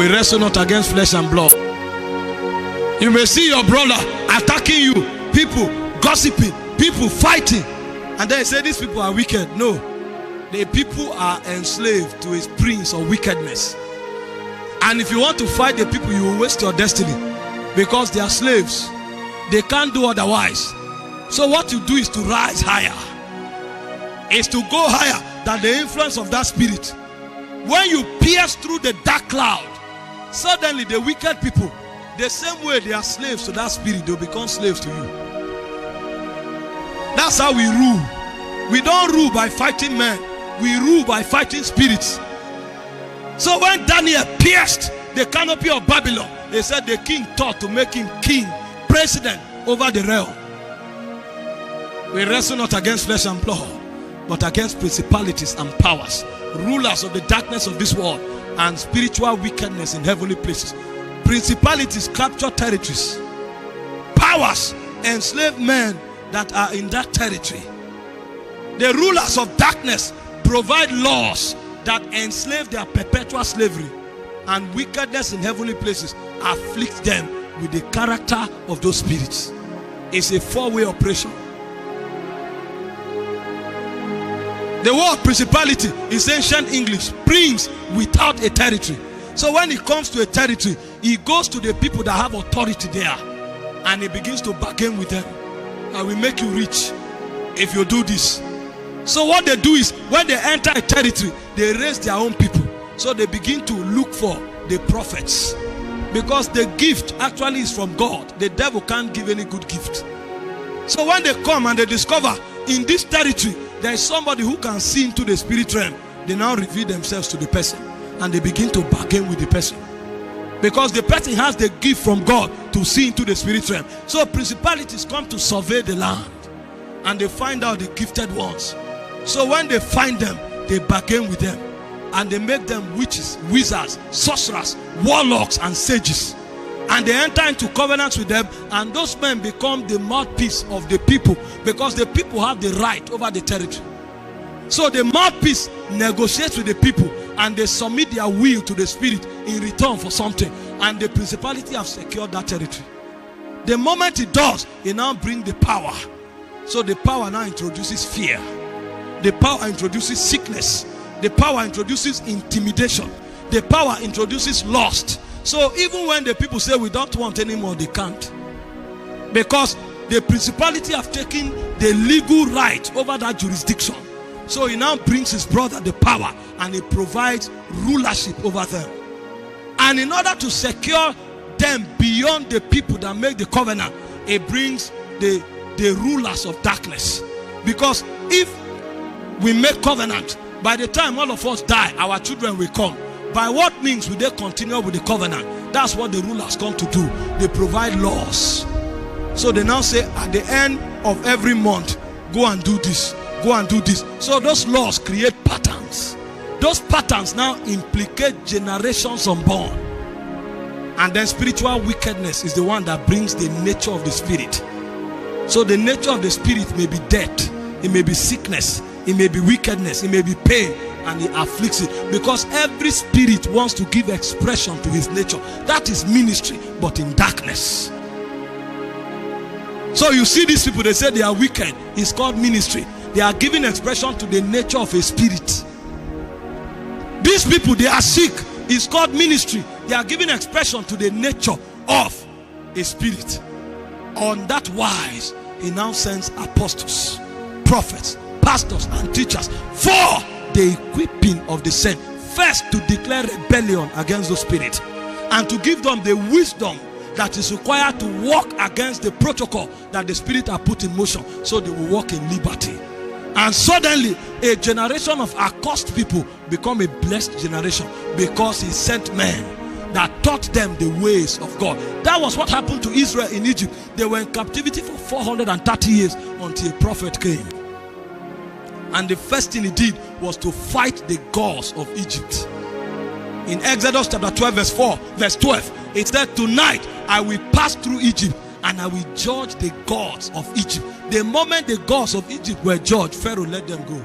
We wrestle not against flesh and blood. You may see your brother attacking you, people gossiping, people fighting, and then you say these people are wicked. No, the people are enslaved to his prince of wickedness. And if you want to fight the people, you will waste your destiny, because they are slaves. They can't do otherwise. So what you do is to rise higher, is to go higher than the influence of that spirit. When you pierce through the dark cloud, suddenly the wicked people, the same way they are slaves to that spirit, they'll become slaves to you. That's how we rule. We don't rule by fighting men. We rule by fighting spirits. So when Daniel pierced the canopy of Babylon, they said the king thought to make him king, president over the realm. We wrestle not against flesh and blood, but against principalities and powers, rulers of the darkness of this world, and spiritual wickedness in heavenly places. Principalities capture territories. Powers enslave men that are in that territory. The rulers of darkness provide laws that enslave their perpetual slavery, and wickedness in heavenly places afflicts them with the character of those spirits. It's a four-way operation. The word principality is ancient English, prince without a territory. So when it comes to a territory, he goes to the people that have authority there, and he begins to bargain with them. I will make you rich if you do this. So what they do is, when they enter a territory, they raise their own people. So they begin to look for the prophets, because the gift actually is from God. The devil can't give any good gift. So when they come and they discover in this territory there is somebody who can see into the spirit realm, they now reveal themselves to the person, and they begin to bargain with the person, because the person has the gift from God to see into the spirit realm. So principalities come to survey the land, and they find out the gifted ones. So when they find them, they bargain with them, and they make them witches, wizards, sorcerers, warlocks, and sages. And they enter into covenants with them, and those men become the mouthpiece of the people, because the people have the right over the territory. So the mouthpiece negotiates with the people, and they submit their will to the spirit in return for something, and the principality have secured that territory. The moment it does, it now brings the power. So the power now introduces fear. The power introduces sickness. The power introduces intimidation. The power introduces lust. So even when the people say we don't want anymore, they can't, because the principality have taken the legal right over that jurisdiction. So he now brings his brother the power, and he provides rulership over them. And in order to secure them beyond the people that make the covenant, he brings the rulers of darkness. Because if we make covenant, by the time all of us die, our children will come. By what means will they continue with the covenant? That's what the rulers come to do. They provide laws. So they now say at the end of every month, go and do this, go and do this. So those laws create patterns. Those patterns now implicate generations unborn. And then spiritual wickedness is the one that brings the nature of the spirit. So the nature of the spirit may be death, it may be sickness, it may be wickedness, it may be pain, and it afflicts it, because every spirit wants to give expression to his nature. That is ministry, but in darkness. So you see these people, they say they are wicked. It's called ministry. They are giving expression to the nature of a spirit. These people, they are sick. It's called ministry. They are giving expression to the nature of a spirit. On that wise, he now sends apostles, prophets, pastors, and teachers for the equipping of the saints. First, to declare rebellion against the spirit, and to give them the wisdom that is required to walk against the protocol that the spirit have put in motion, so they will walk in liberty. And suddenly a generation of accursed people become a blessed generation, because he sent men that taught them the ways of God. That was what happened to Israel in Egypt. They were in captivity for 430 years until a prophet came. And the first thing he did was to fight the gods of Egypt. In Exodus chapter 12 verse 12, it said, tonight I will pass through Egypt, and I will judge the gods of Egypt. The moment the gods of Egypt were judged, Pharaoh let them go.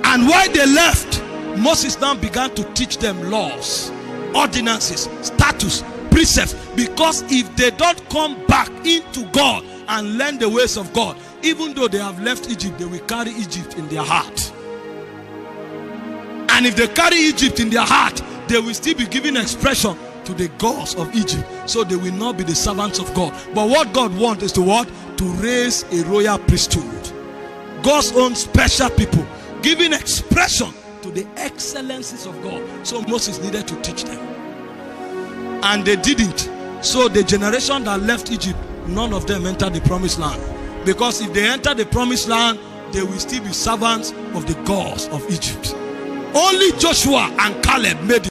And while they left, Moses now began to teach them laws, ordinances, statutes, precepts, because if they don't come back into God and learn the ways of God, even though they have left Egypt, they will carry Egypt in their heart. And if they carry Egypt in their heart, they will still be giving expression to the gods of Egypt. So they will not be the servants of God. But what God wants is to what? To raise a royal priesthood. God's own special people, giving expression to the excellencies of God. So Moses needed to teach them. And they didn't. So the generation that left Egypt, none of them entered the promised land. Because if they enter the promised land, they will still be servants of the gods of Egypt. Only Joshua and Caleb made it.